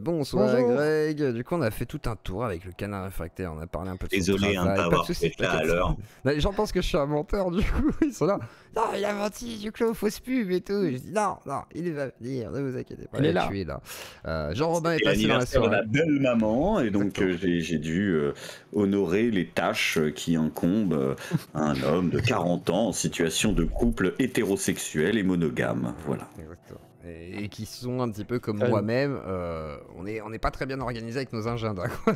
Bonsoir Bonjour. Greg, du coup on a fait tout un tour avec le canard réfractaire, on a parlé un peu de son Désolé travail, de pas pas de avoir soucis, fait là à t'inquiète. l'heure. Bah, les gens pensent que je suis un menteur du coup, ils sont là, non il a menti, du coup fausse pub et tout, et je dis non, il va venir, ne vous inquiétez pas, Il est là. tu es là. Jean-Robin est C'est passé dans la l'anniversaire de soirée. ma belle maman et donc Exactement. j'ai dû honorer les tâches qui incombent à un homme de 40 ans en situation de couple hétérosexuel et monogame. Voilà. Exactement. Et qui sont un petit peu comme Ouais. moi-même, on est pas très bien organisé avec nos agendas. Quoi.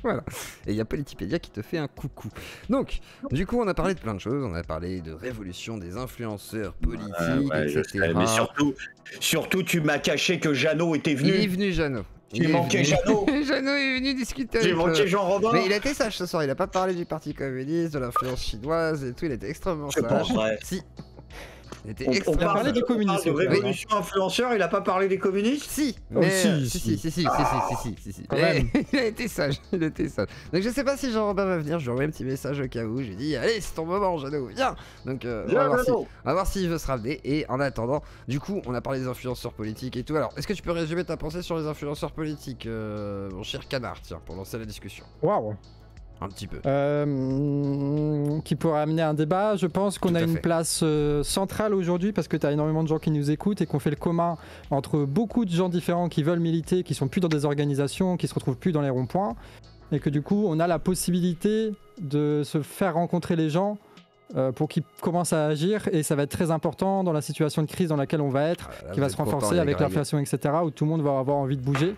Voilà. Et il y a Politipedia qui te fait un coucou. Donc, du coup, on a parlé de plein de choses. On a parlé de révolution des influenceurs politiques, Ouais, je etc. sais, mais surtout, tu m'as caché que Jeannot était Il est venu. venu, Jeannot. J'ai manqué Jeannot. Jeannot est venu discuter J'ai avec manqué Jean-Robin. Mais il a été sage ce soir. Il a pas parlé du Parti communiste, de l'influence chinoise et tout. Il était extrêmement C'est pas sage. vrai. Si. Il était On extrêmement parlé des communistes, de oui. révolution influenceur, il a pas parlé des communistes. Si, Oh, mais si. si. Quand Mais même. il a été sage, il a été sage. Donc je sais pas si Jean-Robin va venir, je lui envoie un petit message au cas où, je lui dis allez c'est ton moment Jeannot, viens. Donc on va voir s'il veut se ramener. Et en attendant, du coup on a parlé des influenceurs politiques et tout. Alors est-ce que tu peux résumer ta pensée sur les influenceurs politiques, mon cher canard, tiens, pour lancer la discussion. Waouh. Un petit peu. Qui pourrait amener un débat. Je pense qu'on Tout a à une fait. place centrale aujourd'hui parce que tu as énormément de gens qui nous écoutent et qu'on fait le commun entre beaucoup de gens différents qui veulent militer, qui sont plus dans des organisations, qui se retrouvent plus dans les ronds-points et que du coup on a la possibilité de se faire rencontrer les gens pour qu'ils commencent à agir et ça va être très important dans la situation de crise dans laquelle on va être, qui va se renforcer avec l'inflation, etc., où tout le monde va avoir envie de bouger.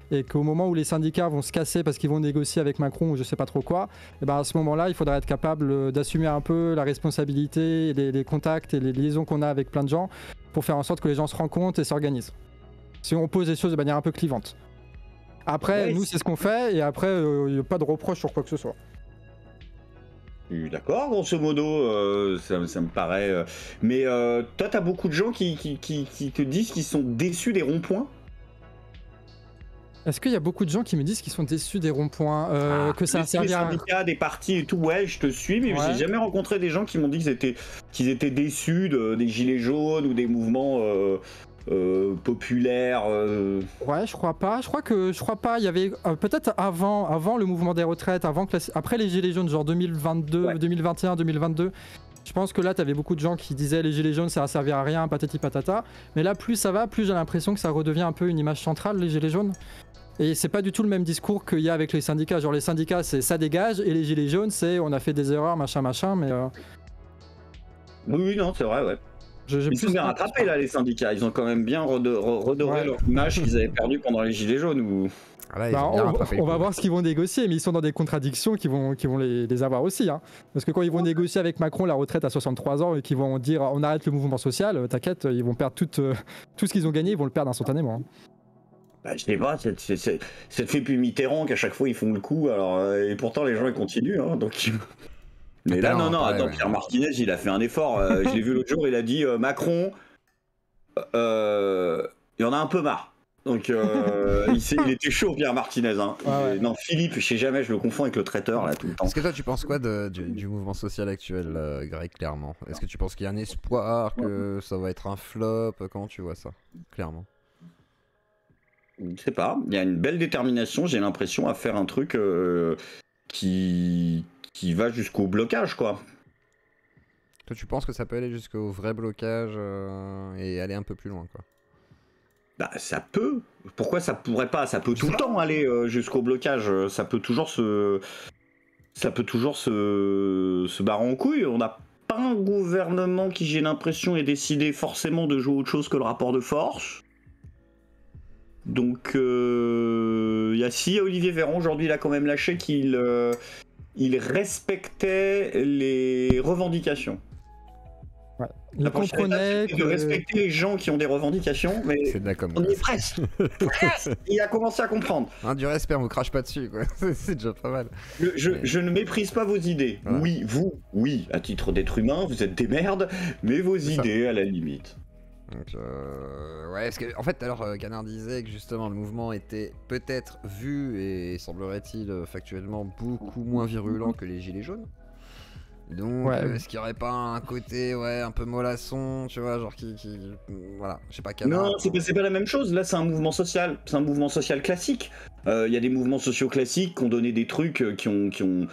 Et qu'au moment où les syndicats vont se casser parce qu'ils vont négocier avec Macron ou je sais pas trop quoi, et ben à ce moment-là, il faudra être capable d'assumer un peu la responsabilité, les contacts et les liaisons qu'on a avec plein de gens pour faire en sorte que les gens se rendent compte et s'organisent. Si on pose les choses de manière un peu clivante. Après, Ouais, nous, c'est ce qu'on fait et après, il n'y a pas de reproche sur quoi que ce soit. D'accord, grosso modo, ça me paraît. Mais toi, t'as beaucoup de gens qui te disent qu'ils sont déçus des ronds-points. Est-ce qu'il y a beaucoup de gens qui me disent qu'ils sont déçus des ronds-points, que ça a Les servi à... syndicats, des partis et tout, ouais, je te suis, mais Ouais. j'ai jamais rencontré des gens qui m'ont dit qu'ils étaient déçus des gilets jaunes ou des mouvements populaires. Ouais, je crois pas. Je crois pas. Il y avait peut-être avant le mouvement des retraites, après les gilets jaunes, genre 2022, Ouais. 2021, 2022. Je pense que là, t'avais beaucoup de gens qui disaient les gilets jaunes, ça va servir à rien, patati patata. Mais là, plus ça va, plus j'ai l'impression que ça redevient un peu une image centrale, les gilets jaunes. Et c'est pas du tout le même discours qu'il y a avec les syndicats. Genre les syndicats, c'est ça dégage, et les gilets jaunes, c'est on a fait des erreurs, machin. Mais Oui, non, c'est vrai, ouais. j'ai Ils sont plus bien ça. rattrapés là, les syndicats. Ils ont quand même bien redoré Ouais. leur image qu'ils avaient perdue pendant les gilets jaunes. Ou... Ah là, ils Bah, ont bien rattrapé le on va coup. voir ce qu'ils vont négocier, mais ils sont dans des contradictions qui vont les avoir aussi. Hein. Parce que quand ils vont négocier avec Macron la retraite à 63 ans et qu'ils vont dire on arrête le mouvement social, t'inquiète, ils vont perdre tout ce qu'ils ont gagné, ils vont le perdre instantanément. Hein. Bah, je sais pas, c'est fait depuis Mitterrand qu'à chaque fois ils font le coup, alors, et pourtant les gens ils continuent. Hein, donc... Mais là, non, pareil, attends, ouais. Pierre Martinez il a fait un effort. Je l'ai vu l'autre jour, il a dit Macron, il y en a un peu marre. Donc il était chaud, Pierre Martinez. Hein. Ouais. Non, Philippe, je sais jamais, je le confonds avec le traiteur là tout le temps. Est-ce que toi tu penses quoi du mouvement social actuel, Greg, clairement? Est-ce que tu penses qu'il y a un espoir, que ça va être un flop? Comment tu vois ça, clairement? Je sais pas, il y a une belle détermination, j'ai l'impression, à faire un truc qui va jusqu'au blocage, quoi. Toi tu penses que ça peut aller jusqu'au vrai blocage et aller un peu plus loin, quoi? Bah, ça peut. Pourquoi ça pourrait pas? Ça peut tout le temps aller jusqu'au blocage. Ça peut toujours se barrer en couille. On n'a pas un gouvernement qui, j'ai l'impression, est décidé forcément de jouer autre chose que le rapport de force. Donc, il y a Olivier Véran, aujourd'hui, il a quand même lâché qu'il il respectait les revendications. Ouais. Il La prochaine comprenait étape, c'est de respecter les gens qui ont des revendications, mais C'est de la com. on y est presque. Il a commencé à comprendre. Hein, du respect, on vous crache pas dessus, quoi. C'est déjà pas mal. Je ne méprise pas vos idées. Voilà. Oui, à titre d'être humain, vous êtes des merdes, mais vos C'est ça. idées, à la limite. Donc, ouais, parce que, en fait, alors, Canard disait que justement le mouvement était peut-être vu et semblerait-il factuellement beaucoup moins virulent que les gilets jaunes. Donc, est-ce qu'il n'y aurait pas un côté, un peu mollasson, tu vois, genre voilà, je sais pas, canard. Non, c'est pas la même chose. Là, c'est un mouvement social. C'est un mouvement social classique. Il y a des mouvements sociaux classiques qui ont donné des trucs qui ont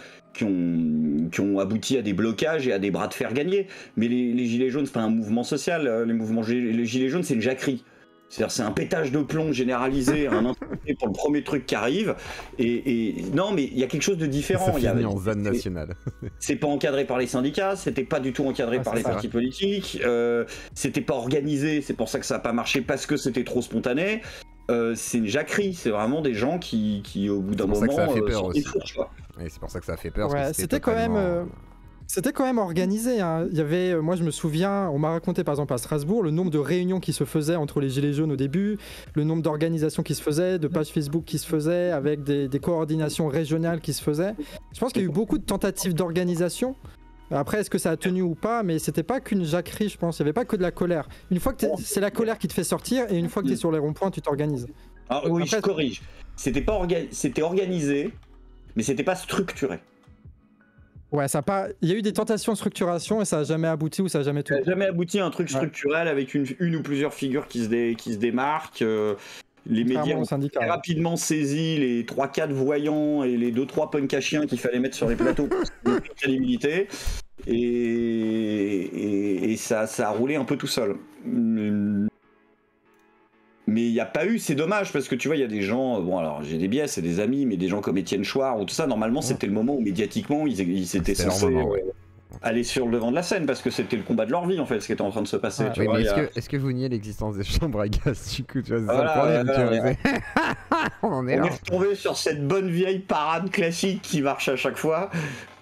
abouti à des blocages et à des bras de fer gagnés. Mais les gilets jaunes, c'est pas un mouvement social. Les gilets jaunes, c'est une jacquerie. C'est-à-dire, c'est un pétage de plomb généralisé à un instant T pour le premier truc qui arrive. Et non, mais il y a quelque chose de différent. Ça finit en ZAN national. C'est pas encadré par les syndicats, c'était pas du tout encadré par les partis politiques, c'était pas organisé, c'est pour ça que ça a pas marché, parce que c'était trop spontané. C'est une jacquerie, c'est vraiment des gens qui au bout d'un moment, sont des fourches, quoi. Et c'est pour ça que ça a fait peur. Ouais, c'était quand même... C'était quand même organisé, hein. Il y avait, moi je me souviens, on m'a raconté par exemple à Strasbourg le nombre de réunions qui se faisaient entre les Gilets jaunes au début, le nombre d'organisations qui se faisaient, de pages Facebook qui se faisaient, avec des coordinations régionales qui se faisaient. Je pense qu'il y a eu beaucoup de tentatives d'organisation. Après, est-ce que ça a tenu ou pas? Mais c'était pas qu'une jacquerie, je pense. Il n'y avait pas que de la colère. Une fois que c'est la colère qui te fait sortir, et une fois que tu es sur les ronds-points, tu t'organises. Ah oui, après, je corrige. C'était organisé, mais c'était pas structuré. Ouais, ça a pas... Il y a eu des tentations de structuration et ça n'a jamais abouti ou ça n'a jamais tout. Ça n'a jamais abouti à un truc structurel avec une ou plusieurs figures qui se démarquent. Les médias ont rapidement saisi les 3-4 voyants et les 2-3 punks à chiens qu'il fallait mettre sur les plateaux pour de crédibilité. Et ça a roulé un peu tout seul. Mais il n'y a pas eu, c'est dommage, parce que tu vois, il y a des gens, bon alors j'ai des biais, c'est des amis, mais des gens comme Étienne Chouard ou tout ça, normalement c'était le moment où médiatiquement ils étaient censés aller sur le devant de la scène, parce que c'était le combat de leur vie en fait, ce qui était en train de se passer. Tu vois, mais est-ce que vous niez l'existence des chambres à gaz du coup, tu vois, c'est ça le problème. On est retombé sur cette bonne vieille parade classique qui marche à chaque fois.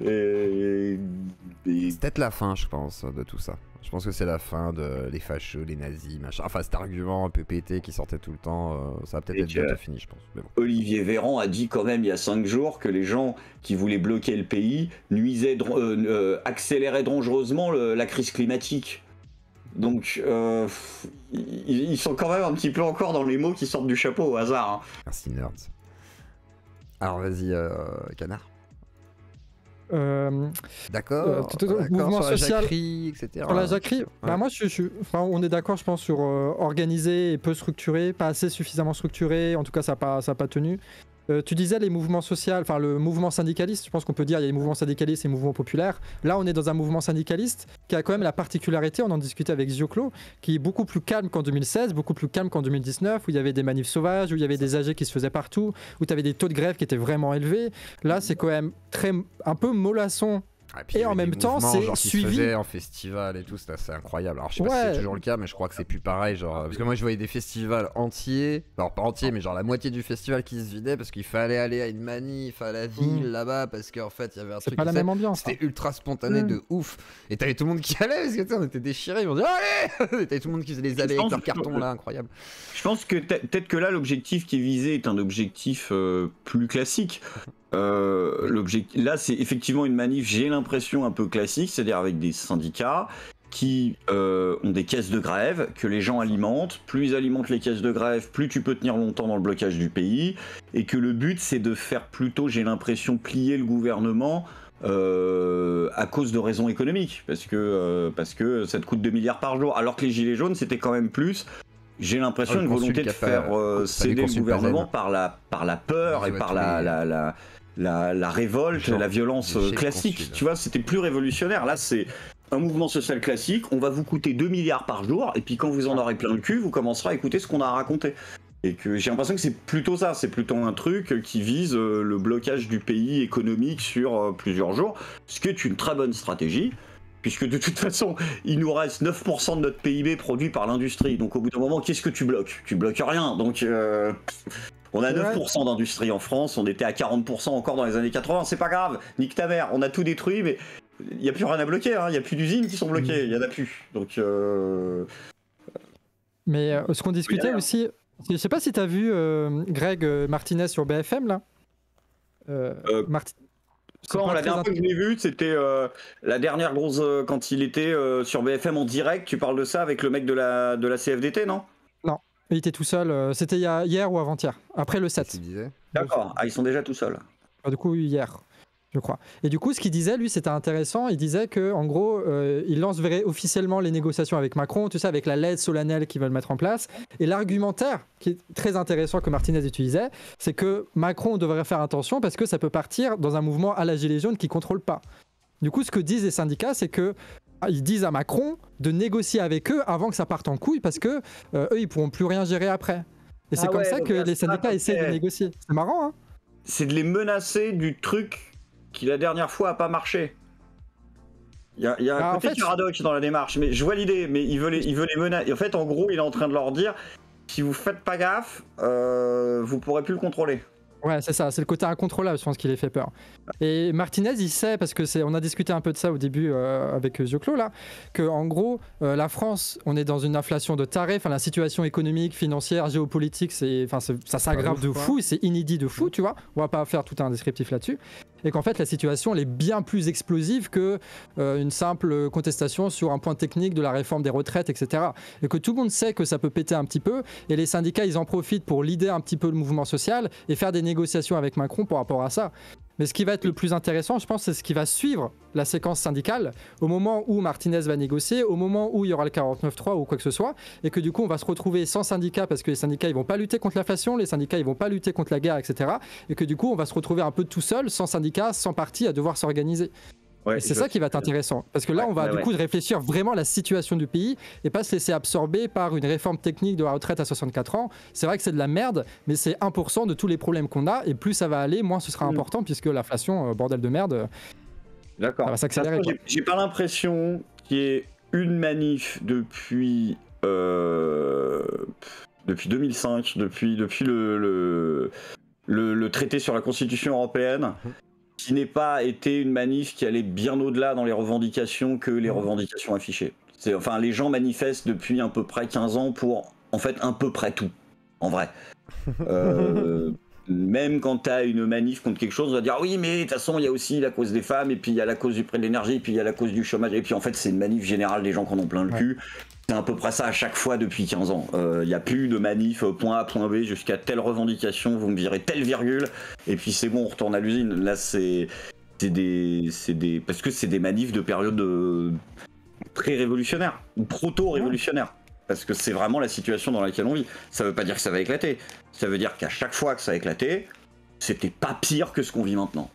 C'est peut-être la fin, je pense, de tout ça. Je pense que c'est la fin de les fachos, les nazis, machin. Enfin, cet argument un peu pété qui sortait tout le temps, ça va peut-être être bientôt fini, je pense. Mais bon. Olivier Véran a dit quand même il y a 5 jours que les gens qui voulaient bloquer le pays accéléraient dangereusement la crise climatique. Donc, ils sont quand même un petit peu encore dans les mots qui sortent du chapeau au hasard. Hein. Merci, nerds. Alors, vas-y, Canard. D'accord. Mouvement social, la jacquerie, etc. Sur la jacquerie, moi on est d'accord, je pense, sur organisé et peu structuré, pas assez suffisamment structuré, en tout cas ça n'a pas tenu. Tu disais les mouvements sociaux, enfin le mouvement syndicaliste, je pense qu'on peut dire il y a les mouvements syndicalistes et les mouvements populaires. Là on est dans un mouvement syndicaliste qui a quand même la particularité, on en discutait avec Zioclo, qui est beaucoup plus calme qu'en 2016, beaucoup plus calme qu'en 2019, où il y avait des manifs sauvages, où il y avait des AG qui se faisaient partout, où tu avais des taux de grève qui étaient vraiment élevés. Là c'est quand même un peu mollasson. Et en même temps, c'est suivi en festival et tout, c'est assez incroyable. Alors je sais pas si c'est toujours le cas, mais je crois que c'est plus pareil, genre parce que moi je voyais des festivals entiers, alors pas entiers, mais genre la moitié du festival qui se vidait parce qu'il fallait aller à une manif à la ville là-bas parce qu'en fait il y avait un truc. C'est pas la même ambiance. C'était ultra spontané de ouf. Et t'avais tout le monde qui allait parce que tu sais, on était déchirés, ils m'ont dit allez. T'avais tout le monde qui faisait les allées avec leur carton là, incroyable. Je pense que peut-être que là l'objectif qui est visé est un objectif plus classique. Là c'est effectivement une manif, j'ai l'impression un peu classique, c'est-à-dire avec des syndicats qui ont des caisses de grève que les gens alimentent. Plus ils alimentent les caisses de grève, plus tu peux tenir longtemps dans le blocage du pays, et que le but c'est de faire plutôt, j'ai l'impression, plier le gouvernement à cause de raisons économiques, parce que ça te coûte 2 milliards par jour, alors que les gilets jaunes c'était quand même plus, j'ai l'impression, une volonté de faire céder le gouvernement par la peur et par la révolte, la violence classique. Tu vois, c'était plus révolutionnaire. Là, c'est un mouvement social classique. On va vous coûter 2 milliards par jour, et puis quand vous en aurez plein le cul, vous commencerez à écouter ce qu'on a à raconter. Et que j'ai l'impression que c'est plutôt ça, c'est plutôt un truc qui vise le blocage du pays économique sur plusieurs jours, ce qui est une très bonne stratégie. Puisque de toute façon, il nous reste 9% de notre PIB produit par l'industrie. Donc au bout d'un moment, qu'est-ce que tu bloques? Tu bloques rien. Donc on a 9% d'industrie en France, on était à 40% encore dans les années 80, c'est pas grave, nique ta mère, on a tout détruit, mais il n'y a plus rien à bloquer, hein. Il n'y a plus d'usines qui sont bloquées, il n'y en a plus. Donc, Mais ce qu'on discutait aussi, je sais pas si tu as vu Greg Martinez sur BFM là. La dernière fois que je l'ai vu, c'était la dernière grosse quand il était sur BFM en direct. Tu parles de ça avec le mec de la CFDT, non? Non, il était tout seul. C'était hier ou avant-hier, après le 7. D'accord, ils sont déjà tout seuls. Du coup, hier. je crois. Et du coup, ce qu'il disait, lui, c'était intéressant. Il disait qu'en gros, il lancerait officiellement les négociations avec Macron, tu sais, avec la lettre solennelle qu'ils veulent mettre en place. Et l'argumentaire, qui est très intéressant que Martinez utilisait, c'est que Macron devrait faire attention parce que ça peut partir dans un mouvement à la gilet jaune qui ne contrôle pas. Du coup, ce que disent les syndicats, c'est que ils disent à Macron de négocier avec eux avant que ça parte en couille parce que eux, ils pourront plus rien gérer après. Et c'est comme ça que les syndicats essaient de négocier. C'est marrant, hein? C'est de les menacer du truc qui la dernière fois a pas marché. Il y a un côté paradoxe dans la démarche, mais je vois l'idée, mais il veut les menacer. En fait, en gros, il est en train de leur dire, si vous faites pas gaffe, vous pourrez plus le contrôler. Ouais, c'est ça, c'est le côté incontrôlable, je pense qu'il les fait peur. Et Martinez, il sait, parce que on a discuté un peu de ça au début avec Zioclo, là, que en gros, la France, on est dans une inflation de taré, enfin la situation économique, financière, géopolitique, ça s'aggrave de fou, c'est inédit de fou, tu vois. On va pas faire tout un descriptif là-dessus. Et qu'en fait, la situation, elle est bien plus explosive que une simple contestation sur un point technique de la réforme des retraites, etc. Et que tout le monde sait que ça peut péter un petit peu, et les syndicats, ils en profitent pour leader un petit peu le mouvement social et faire des négociations avec Macron par rapport à ça. Mais ce qui va être le plus intéressant, je pense, c'est ce qui va suivre la séquence syndicale au moment où Martinez va négocier, au moment où il y aura le 49.3 ou quoi que ce soit, et que du coup on va se retrouver sans syndicats parce que les syndicats ils vont pas lutter contre l'inflation, les syndicats ils vont pas lutter contre la guerre, etc. Et que du coup on va se retrouver un peu tout seul, sans syndicats, sans parti, à devoir s'organiser. Ouais, c'est ça qui va être intéressant, parce que là on va du coup réfléchir vraiment à la situation du pays et pas se laisser absorber par une réforme technique de la retraite à 64 ans. C'est vrai que c'est de la merde, mais c'est 1% de tous les problèmes qu'on a, et plus ça va aller, moins ce sera important, puisque l'inflation, bordel de merde, ça va s'accélérer. J'ai pas l'impression qu'il y ait une manif depuis 2005, depuis le traité sur la Constitution européenne, qui n'ait pas été une manif qui allait bien au-delà dans les revendications que les revendications affichées. Enfin, les gens manifestent depuis à peu près 15 ans pour, en fait, à peu près tout, en vrai. Même quand tu as une manif contre quelque chose, on va dire oui, mais de toute façon, il y a aussi la cause des femmes, et puis il y a la cause du prix de l'énergie, et puis il y a la cause du chômage, et puis en fait, c'est une manif générale des gens qui en ont plein le cul. C'est à peu près ça à chaque fois depuis 15 ans. Il n'y a plus de manif point A, point B, jusqu'à telle revendication, vous me virez telle virgule, et puis c'est bon, on retourne à l'usine. Là, parce que c'est des manifs de période pré-révolutionnaire, ou proto-révolutionnaire. Parce que c'est vraiment la situation dans laquelle on vit. Ça veut pas dire que ça va éclater. Ça veut dire qu'à chaque fois que ça a éclaté, c'était pas pire que ce qu'on vit maintenant.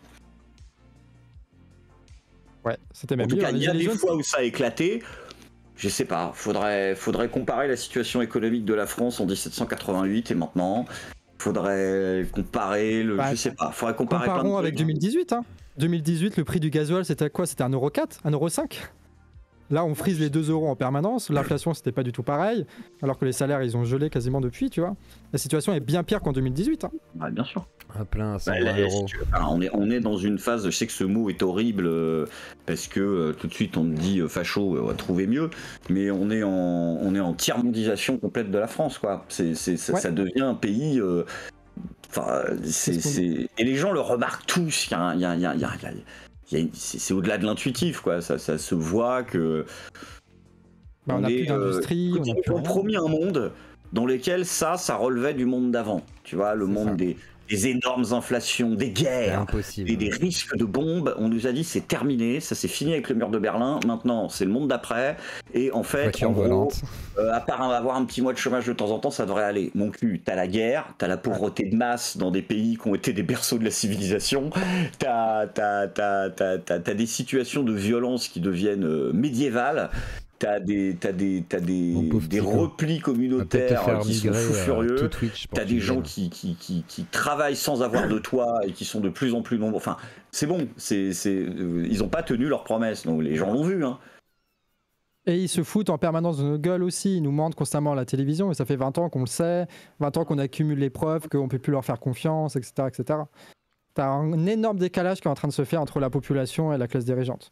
Ouais, c'était même en tout cas, il y a des fois où ça a éclaté. Je sais pas, faudrait comparer la situation économique de la France en 1788 et maintenant. Faudrait comparer je sais pas, faudrait comparer. Comparons avec 2018. 2018, le prix du gasoil, c'était quoi? C'était 1,4 €, 1,5 €. Là, on frise les 2 € en permanence. L'inflation, c'était pas du tout pareil. Alors que les salaires, ils ont gelé quasiment depuis, tu vois. La situation est bien pire qu'en 2018. Ouais, bien sûr. À plein à 120 €. On est dans une phase, je sais que ce mot est horrible parce que tout de suite on me dit facho, on va trouver mieux, mais on est en tiers-mondisation complète de la France, quoi. Ça devient un pays. Et les gens le remarquent tous. C'est au-delà de l'intuitif, quoi. Ça se voit que. On n'a plus d'industrie. On a promis un monde dans lequel ça relevait du monde d'avant. Tu vois, le monde des énormes inflations, des guerres, et des risques de bombes. On nous a dit c'est terminé, ça c'est fini avec le mur de Berlin. Maintenant, c'est le monde d'après. Et en fait, en gros, à part avoir un petit mois de chômage de temps en temps, ça devrait aller. Mon cul, t'as la guerre, t'as la pauvreté de masse dans des pays qui ont été des berceaux de la civilisation. T'as des situations de violence qui deviennent médiévales. T'as des replis communautaires qui sont fous furieux. T'as des gens qui travaillent sans avoir de toit et qui sont de plus en plus nombreux. Enfin, c'est bon. Ils n'ont pas tenu leurs promesses. Donc les gens l'ont vu. Et ils se foutent en permanence de nos gueules aussi. Ils nous mentent constamment à la télévision. Et ça fait 20 ans qu'on le sait. 20 ans qu'on accumule les preuves, qu'on ne peut plus leur faire confiance, etc. etc. T'as un énorme décalage qui est en train de se faire entre la population et la classe dirigeante.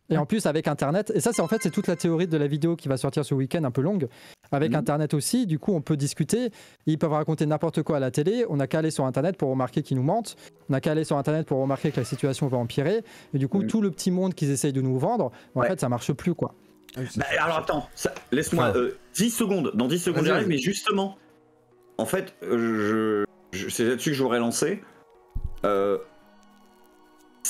Et en plus avec Internet, et ça c'est toute la théorie de la vidéo qui va sortir ce week-end un peu longue, avec Internet aussi, du coup on peut discuter, ils peuvent raconter n'importe quoi à la télé, on n'a qu'à aller sur Internet pour remarquer qu'ils nous mentent, on n'a qu'à aller sur Internet pour remarquer que la situation va empirer, et du coup tout le petit monde qu'ils essayent de nous vendre, en fait ça marche plus, quoi. Alors attends, laisse-moi 10 secondes, dans 10 secondes j'arrive, mais justement, en fait, c'est là-dessus que j'aurais lancé,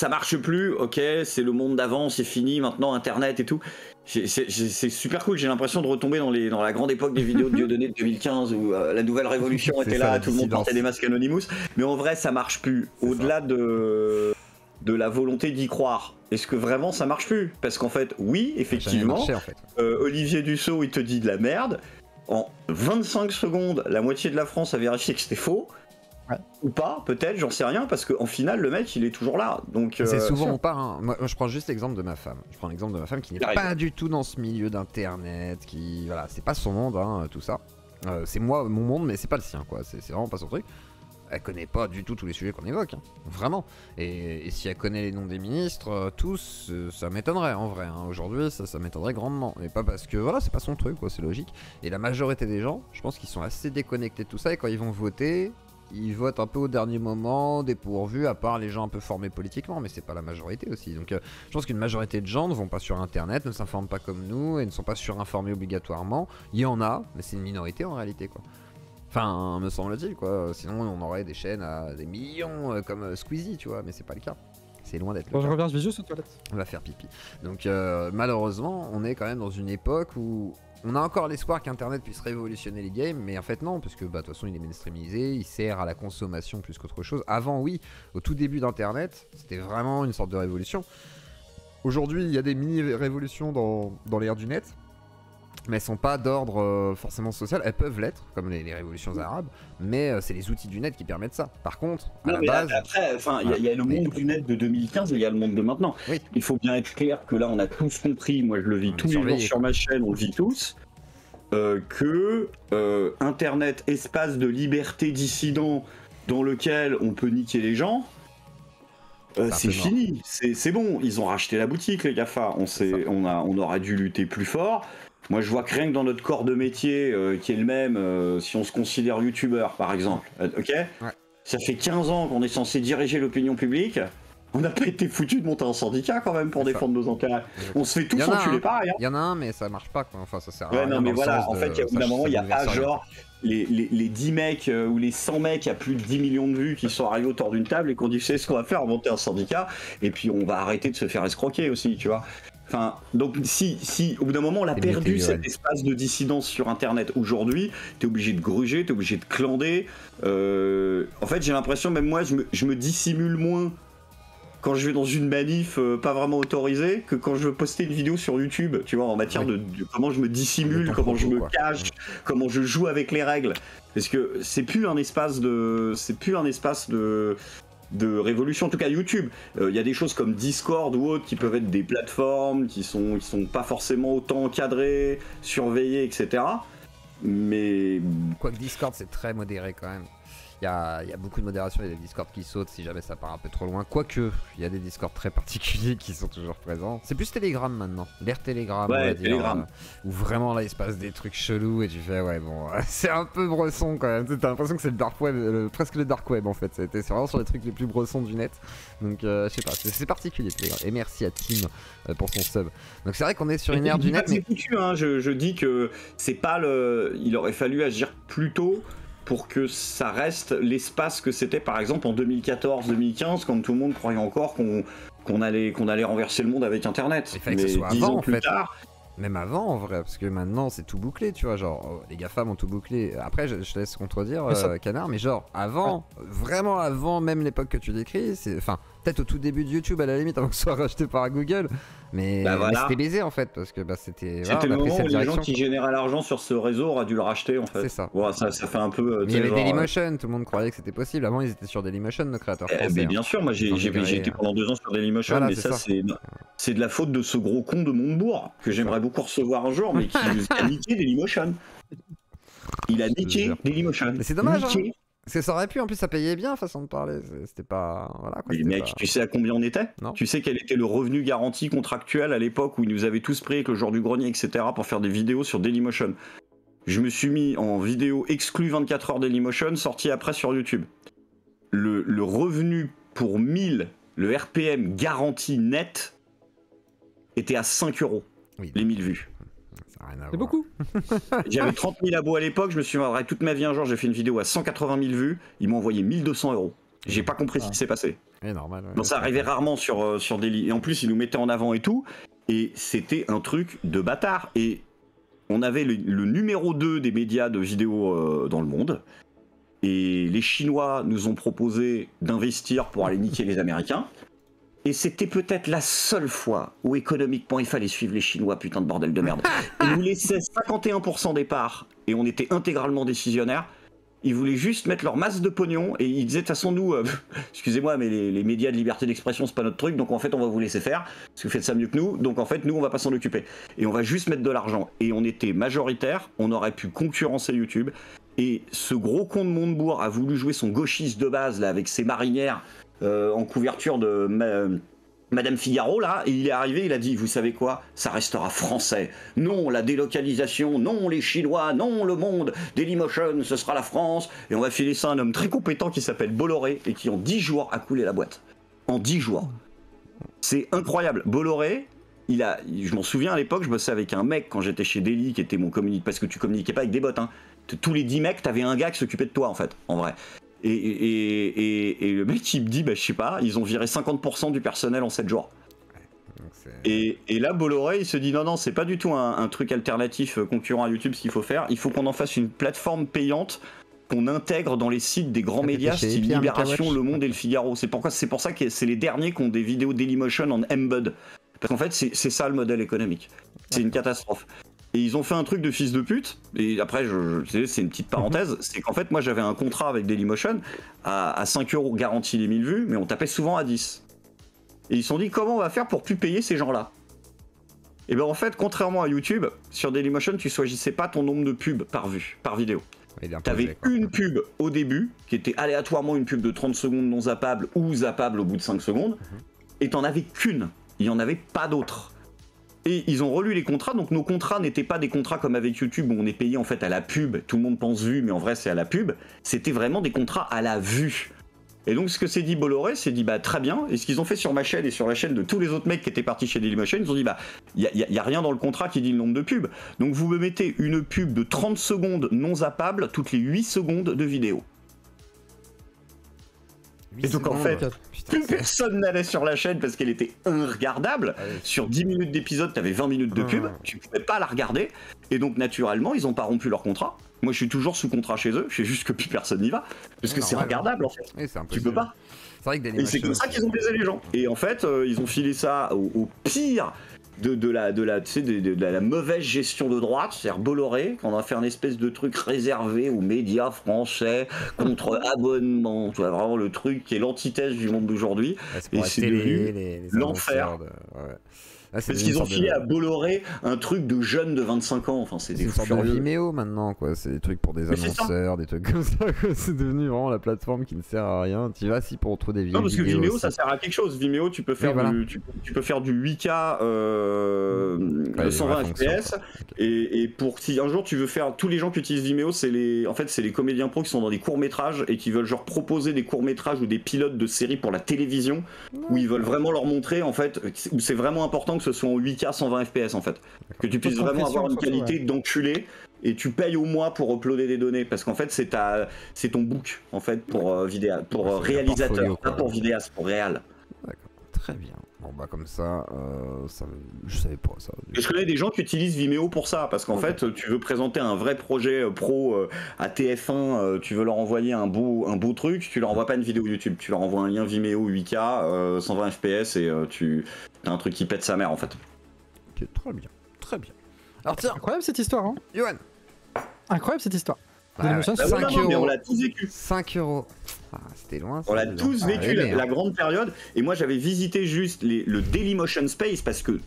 ça marche plus, ok, c'est le monde d'avant, c'est fini, maintenant Internet et tout. C'est super cool, j'ai l'impression de retomber dans la grande époque des vidéos de Dieudonné de 2015 où la nouvelle révolution était là, tout le monde portait des masques Anonymous. Mais en vrai, ça marche plus. Au-delà de la volonté d'y croire. Est-ce que vraiment ça marche plus? Parce qu'en fait, oui, effectivement, marché, en fait. Olivier Dussault, il te dit de la merde. En 25 secondes, la moitié de la France a vérifié que c'était faux. Ouais. Ou pas, peut-être, j'en sais rien, parce qu'en final, le mec, il est toujours là. Donc, c'est souvent ou pas. Hein. Moi, je prends juste l'exemple de ma femme. Je prends l'exemple de ma femme qui n'est pas du tout dans ce milieu d'internet, qui, voilà, c'est pas son monde, hein, tout ça. C'est mon monde, mais c'est pas le sien, quoi. C'est vraiment pas son truc. Elle connaît pas du tout tous les sujets qu'on évoque, hein. Vraiment. Et si elle connaît les noms des ministres, tous, ça m'étonnerait en vrai. Hein. Aujourd'hui, ça m'étonnerait grandement. Mais pas parce que, voilà, c'est pas son truc, quoi, c'est logique. Et la majorité des gens, je pense qu'ils sont assez déconnectés de tout ça. Et quand ils vont voter, ils votent un peu au dernier moment, dépourvus, à part les gens un peu formés politiquement. Mais c'est pas la majorité aussi. Donc, je pense qu'une majorité de gens ne vont pas sur Internet, ne s'informent pas comme nous et ne sont pas surinformés obligatoirement. Il y en a, mais c'est une minorité en réalité, quoi. Enfin, me semble-t-il, quoi. Sinon, on aurait des chaînes à des millions comme Squeezie, tu vois, mais c'est pas le cas. C'est loin d'être le cas. Je reviens, je vais juste aux toilettes. On va faire pipi. Donc, malheureusement, on est quand même dans une époque où on a encore l'espoir qu'Internet puisse révolutionner les games, mais en fait, non, parce que, bah, de toute façon, il est mainstreamisé, il sert à la consommation plus qu'autre chose. Avant, oui, au tout début d'Internet, c'était vraiment une sorte de révolution. Aujourd'hui, il y a des mini-révolutions dans l'ère du net. Mais elles sont pas d'ordre forcément social, elles peuvent l'être, comme les révolutions arabes, mais c'est les outils du net qui permettent ça. Par contre, à la base... Après, il y a le monde du net de 2015 et il y a le monde de maintenant. Oui. Il faut bien être clair que là, on a tous compris, moi je le vis tous les jours sur ma chaîne, on le vit tous, que Internet, espace de liberté dissident dans lequel on peut niquer les gens, c'est fini, c'est bon, ils ont racheté la boutique les GAFA, on aurait dû lutter plus fort. Moi, je vois que rien que dans notre corps de métier, qui est le même, si on se considère youtubeur, par exemple, ok, ouais. Ça fait 15 ans qu'on est censé diriger l'opinion publique. On n'a pas été foutu de monter un syndicat quand même pour défendre nos intérêts. On se fait tous enculer pareil. Il y en a un, mais ça marche pas, quoi. Enfin, ça sert à rien. Non, mais voilà, en fait, au bout d'un moment, il n'y a pas genre les 10 mecs ou les 100 mecs à plus de 10 millions de vues qui sont arrivés autour d'une table et qu'on dit, c'est ce qu'on va faire, monter un syndicat, et puis on va arrêter de se faire escroquer aussi, tu vois. Enfin, donc si au bout d'un moment on a perdu cet espace de dissidence sur Internet aujourd'hui, t'es obligé de gruger, t'es obligé de clander. En fait, j'ai l'impression, même moi, je me dissimule moins quand je vais dans une manif pas vraiment autorisée que quand je veux poster une vidéo sur YouTube, tu vois, en matière de comment je me dissimule, comment je me cache, comment je joue avec les règles. Parce que c'est plus un espace de révolution, en tout cas YouTube. Il y a des choses comme Discord ou autres qui peuvent être des plateformes qui sont pas forcément autant encadrées, surveillées, etc. Mais... Quoique Discord, c'est très modéré quand même. Il y a beaucoup de modération, il y a des Discord qui sautent si jamais ça part un peu trop loin. Quoique, il y a des Discord très particuliers qui sont toujours présents. C'est plus Telegram maintenant, l'ère Telegram, ouais, on va dire, Telegram. Où vraiment là il se passe des trucs chelous et tu fais ouais bon, c'est un peu bresson quand même. T'as l'impression que c'est le dark web, presque le dark web en fait. C'est vraiment sur les trucs les plus bressons du net. Donc je sais pas, c'est particulier Telegram. Et merci à Tim pour son sub. Donc c'est vrai qu'on est sur une ère du net. C'est foutu, hein. Je dis que c'est pas le. Il aurait fallu agir plus tôt pour que ça reste l'espace que c'était par exemple en 2014-2015 quand tout le monde croyait encore qu'on allait renverser le monde avec Internet. Il fallait que ce soit 10 ans plus tard. Même avant en vrai, parce que maintenant c'est tout bouclé, tu vois, genre les GAFAM ont tout bouclé. Après je te laisse contredire Canard, mais genre avant, vraiment avant même l'époque que tu décris, enfin peut-être au tout début de YouTube à la limite avant que ce soit racheté par Google, mais, voilà. mais c'était baisé en fait, parce que bah, c'était le moment où les gens qui généraient l'argent sur ce réseau auraient dû le racheter en fait. C'est ça. Ouais, ça fait un peu... il y avait Dailymotion, tout le monde croyait que c'était possible, avant ils étaient sur Dailymotion, nos créateurs français. Mais bien sûr, moi j'ai été pendant 2 ans sur Dailymotion, voilà, mais ça. C'est de la faute de ce gros con de Montebourg que j'aimerais beaucoup recevoir un jour, mais qui a niqué Dailymotion. Il a niqué Dailymotion. Mais c'est dommage, hein. Parce que ça aurait pu, en plus ça payait bien, façon de parler, c'était pas... Voilà, quoi, mais mec, tu sais à combien on était? Non. Tu sais quel était le revenu garanti contractuel à l'époque où ils nous avaient tous pris avec le genre du grenier, etc. pour faire des vidéos sur Dailymotion. Je me suis mis en vidéo exclue 24 heures Dailymotion, sorti après sur YouTube. Le revenu pour 1000, le RPM garanti net, était à 5 €, oui, les 1000 vues. C'est beaucoup. J'avais 30 000 abos à l'époque, je me suis dit toute ma vie un jour, j'ai fait une vidéo à 180 000 vues, ils m'ont envoyé 1 200 €. J'ai pas compris ce qui s'est passé. Ouais, normal. Ouais, donc ça arrivait rarement sur des... Et en plus, ils nous mettaient en avant et tout. Et c'était un truc de bâtard. Et on avait le numéro 2 des médias de vidéo dans le monde. Et les Chinois nous ont proposé d'investir pour aller niquer les Américains. Et c'était peut-être la seule fois où économiquement il fallait suivre les Chinois, putain de bordel de merde. Ils nous laissaient 51% des parts et on était intégralement décisionnaires. Ils voulaient juste mettre leur masse de pognon et ils disaient de toute façon nous, excusez-moi mais les médias de liberté d'expression c'est pas notre truc, donc en fait on va vous laisser faire, parce que vous faites ça mieux que nous, donc en fait nous on va pas s'en occuper. Et on va juste mettre de l'argent. Et on était majoritaire, on aurait pu concurrencer YouTube. Et ce gros con de Montebourg a voulu jouer son gauchiste de base là avec ses marinières en couverture de Madame Figaro là, et il est arrivé, il a dit vous savez quoi, ça restera français. Non la délocalisation, non les Chinois, non le monde, Dailymotion ce sera la France, et on va filer ça à un homme très compétent qui s'appelle Bolloré et qui en 10 jours a coulé la boîte. En 10 jours. C'est incroyable. Bolloré, je m'en souviens à l'époque, je bossais avec un mec quand j'étais chez Daily qui était mon communique, parce que tu communiquais pas avec des bots, hein. Tous les 10 mecs, t'avais un gars qui s'occupait de toi en fait, en vrai. Et le mec il me dit, bah je sais pas, ils ont viré 50% du personnel en 7 jours. Et là Bolloré il se dit non c'est pas du tout un truc alternatif concurrent à YouTube ce qu'il faut faire, il faut qu'on en fasse une plateforme payante qu'on intègre dans les sites des grands médias style Libération, Le Monde et Le Figaro. C'est pour ça que c'est les derniers qui ont des vidéos Dailymotion en embed. Parce qu'en fait c'est ça le modèle économique. C'est une catastrophe. Et ils ont fait un truc de fils de pute, et après, c'est une petite parenthèse, c'est qu'en fait, moi j'avais un contrat avec Dailymotion à 5 € garantie les 1000 vues, mais on tapait souvent à 10. Et ils se sont dit, comment on va faire pour plus payer ces gens-là? Et bien en fait, contrairement à YouTube, sur Dailymotion, tu choisissais pas ton nombre de pubs par vue, par vidéo. T'avais une pub au début, qui était aléatoirement une pub de 30 secondes non zappable ou zappable au bout de 5 secondes, et t'en avais qu'une, il n'y en avait pas d'autres. Et ils ont relu les contrats, donc nos contrats n'étaient pas des contrats comme avec YouTube où on est payé en fait à la pub, tout le monde pense vue, mais en vrai c'est à la pub, c'était vraiment des contrats à la vue. Et donc ce que s'est dit Bolloré, c'est dit bah très bien, et ce qu'ils ont fait sur ma chaîne et sur la chaîne de tous les autres mecs qui étaient partis chez Dailymotion, ils ont dit bah y a rien dans le contrat qui dit le nombre de pubs, donc vous me mettez une pub de 30 secondes non zappable toutes les 8 secondes de vidéo. Et donc en fait, plus personne n'allait sur la chaîne parce qu'elle était regardable. Sur 10 minutes d'épisode, t'avais 20 minutes de pub, tu pouvais pas la regarder. Et donc naturellement, ils ont pas rompu leur contrat. Moi je suis toujours sous contrat chez eux, je sais juste que plus personne n'y va. Parce que c'est regardable en fait. Oui, tu peux pas. Vrai que et c'est comme ça qu'ils ont baisé les gens. Et en fait, ils ont filé ça au pire de la mauvaise gestion de droite, c'est-à-dire Bolloré, qu'on a fait un espèce de truc réservé aux médias français contre abonnement, tu vois, vraiment le truc qui est l'antithèse du monde d'aujourd'hui, et c'est devenu l'enfer. Parce qu'ils ont filé à Bolloré un truc de jeunes de 25 ans, enfin c'est des sortes de Vimeo maintenant quoi, c'est des trucs pour des annonceurs, des trucs comme ça quoi. C'est devenu vraiment la plateforme qui ne sert à rien. Tu vas si pour trouver des vidéos. Non parce que Vimeo ça sert à quelque chose. Vimeo tu peux faire tu peux faire du 8K 120 FPS et pour si un jour tu veux faire, tous les gens qui utilisent Vimeo c'est les comédiens pros qui sont dans des courts-métrages et qui veulent genre proposer des courts-métrages ou des pilotes de séries pour la télévision où ils veulent vraiment leur montrer en fait où c'est vraiment important que ce soit en 8K 120 FPS en fait. Que tu puisses vraiment avoir une qualité d'enculé et tu payes au mois pour uploader des données parce qu'en fait c'est ton book en fait pour réalisateur, pas pour vidéaste, pour réal. D'accord, très bien. Bon bah comme ça, je savais pas ça. Je connais des gens qui utilisent Vimeo pour ça parce qu'en fait tu veux présenter un vrai projet pro à TF1, tu veux leur envoyer un beau truc, tu leur envoies pas une vidéo YouTube, tu leur envoies un lien Vimeo 8K 120 FPS et tu as un truc qui pète sa mère en fait. Ok, très bien, très bien. Alors tiens, incroyable cette histoire hein. Yoann. Incroyable cette histoire. Dailymotion, 5 €. Mais on l'a tous vécu. 5 €. Ah, c'était loin. On l'a tous vécu la grande période. Et moi, j'avais visité juste le Dailymotion Space parce que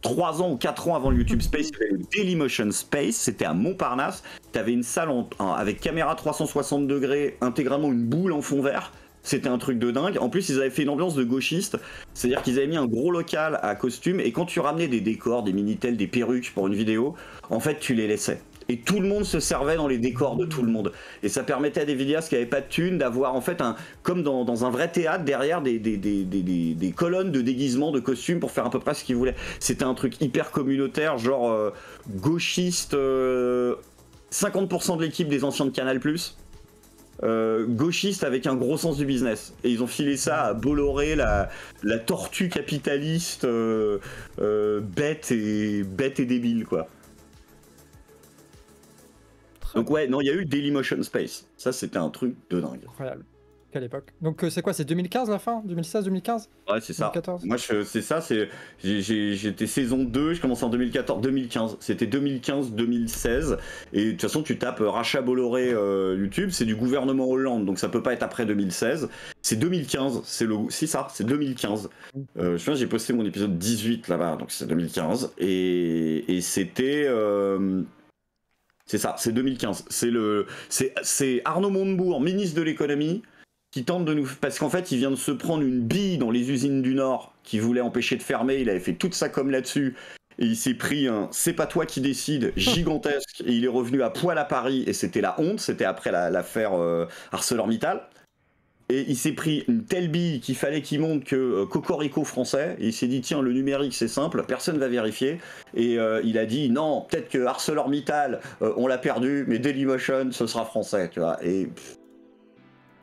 3 ans ou 4 ans avant le YouTube Space, il y avait le Dailymotion Space. C'était à Montparnasse. T'avais une salle avec caméra 360 degrés, intégralement une boule en fond vert. C'était un truc de dingue. En plus, ils avaient fait une ambiance de gauchiste. C'est-à-dire qu'ils avaient mis un gros local à costume. Et quand tu ramenais des décors, des Minitel, des perruques pour une vidéo, en fait, tu les laissais. Et tout le monde se servait dans les décors de tout le monde. Et ça permettait à des vidéastes qui n'avaient pas de thunes d'avoir en fait comme dans un vrai théâtre derrière des colonnes de déguisement, de costumes pour faire à peu près ce qu'ils voulaient. C'était un truc hyper communautaire, genre gauchiste, 50% de l'équipe des anciens de Canal+. gauchistes avec un gros sens du business. Et ils ont filé ça à Bolloré, la tortue capitaliste bête et débile, quoi. Donc ouais, non, il y a eu Dailymotion Space. Ça, c'était un truc de dingue. Incroyable. Quelle époque. Donc c'est quoi, c'est 2015 la fin? 2016, 2015? Ouais, c'est ça. 2014. Moi, c'est ça, j'étais saison 2, je commençais en 2015. C'était 2015-2016. Et de toute façon, tu tapes rachat Bolloré YouTube, c'est du gouvernement Hollande, donc ça peut pas être après 2016. C'est 2015, c'est ça, c'est 2015. Je pense j'ai posté mon épisode 18 là-bas, donc c'est 2015. Et c'était... c'est ça, c'est 2015. C'est Arnaud Montebourg, ministre de l'économie, qui tente de nous... Parce qu'en fait, il vient de se prendre une bille dans les usines du Nord qui voulait empêcher de fermer. Il avait fait toute sa com là-dessus. Et il s'est pris un « c'est pas toi qui décide » gigantesque. Et il est revenu à poil à Paris. Et c'était la honte. C'était après l'affaire ArcelorMittal. Et il s'est pris une telle bille qu'il fallait qu'il montre que Cocorico français. Et il s'est dit, tiens, le numérique, c'est simple, personne va vérifier. Et il a dit, non, peut-être que ArcelorMittal, on l'a perdu, mais Dailymotion, ce sera français, tu vois. Et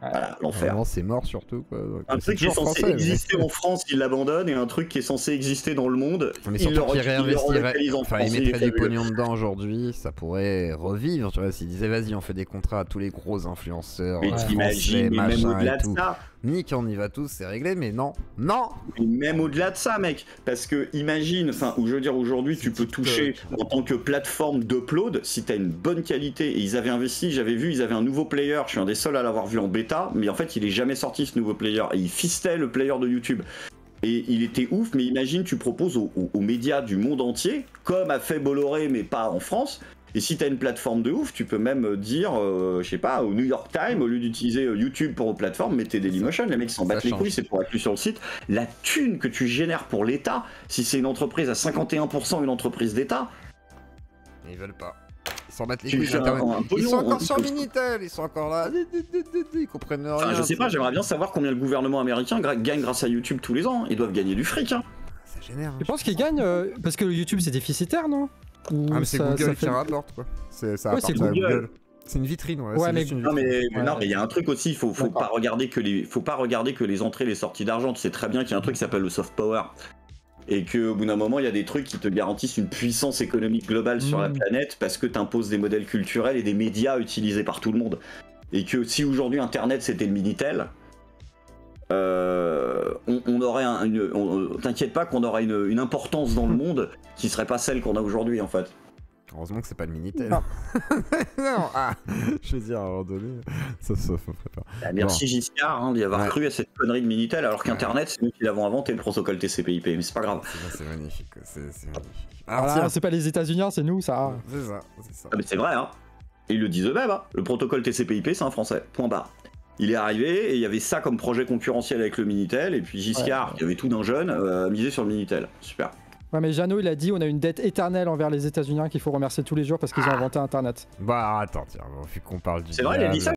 voilà, l'enfer. C'est mort surtout, quoi. Donc, un truc qui est censé exister en France, il l'abandonne, et un truc qui est censé exister dans le monde, il le relocalise en France. Enfin, il mettrait des pognons dedans aujourd'hui, ça pourrait revivre, tu vois, s'il disait vas-y, on fait des contrats à tous les gros influenceurs. Mais t'imagines, mais même au-delà de ça. Nick, on y va tous, c'est réglé, mais non, non. Et même au-delà de ça, mec, parce que imagine, enfin, je veux dire, aujourd'hui, tu peux toucher en tant que plateforme d'upload, si t'as une bonne qualité, et ils avaient investi, j'avais vu, ils avaient un nouveau player, je suis un des seuls à l'avoir vu en bêta, mais en fait, il est jamais sorti ce nouveau player, et il fistait le player de YouTube. Et il était ouf, mais imagine, tu proposes aux médias du monde entier, comme a fait Bolloré, mais pas en France. Et si t'as une plateforme de ouf, tu peux même dire, je sais pas, au New York Times, au lieu d'utiliser YouTube pour vos plateformes, mettez Dailymotion, les mecs s'en battent les couilles, c'est pour être plus sur le site. La thune que tu génères pour l'État, si c'est une entreprise à 51%, une entreprise d'État... Ils veulent pas. Ils s'en battent les couilles d'Internet. Ils sont encore sur Minitel, ils sont encore là, ils comprennent rien. Enfin, je sais pas, j'aimerais bien savoir combien le gouvernement américain gagne grâce à YouTube tous les ans. Ils doivent gagner du fric, hein. Ça génère. Je pense qu'ils gagnent parce que YouTube c'est déficitaire, non? Ah mais c'est Google qui rapporte, quoi. Ça rapporte à Google. C'est une vitrine, ouais. Ouais, mais... Non mais il y a un truc aussi, faut pas regarder que les entrées, les sorties d'argent. Tu sais très bien qu'il y a un truc qui s'appelle le soft power. Et qu'au bout d'un moment, il y a des trucs qui te garantissent une puissance économique globale sur la planète parce que tu imposes des modèles culturels et des médias utilisés par tout le monde. Et que si aujourd'hui Internet c'était le Minitel, on aurait t'inquiète pas qu'on aurait une importance dans le monde qui serait pas celle qu'on a aujourd'hui en fait. Heureusement que c'est pas le Minitel. Non, je veux dire, à un moment donné, ça ferait peur. Bah, merci Giscard hein, d'y avoir cru à cette connerie de Minitel, alors qu'Internet, c'est nous qui l'avons inventé, le protocole TCP/IP, mais c'est pas grave. C'est magnifique, c'est magnifique. Alors, c'est pas les États-Unis, c'est nous, ça. C'est ça. Ah, mais c'est vrai, hein. Et ils le disent eux-mêmes, hein. Le protocole TCP/IP, c'est un français, point barre. Il est arrivé et il y avait ça comme projet concurrentiel avec le Minitel, et puis Giscard, qui avait tout d'un jeune, a misé sur le Minitel. Super. Ouais, mais Jeannot, il a dit on a une dette éternelle envers les États-Unis qu'il faut remercier tous les jours parce qu'ils ont inventé Internet. Bah attends, tiens, vu qu'on parle du. C'est vrai, il a dit ça.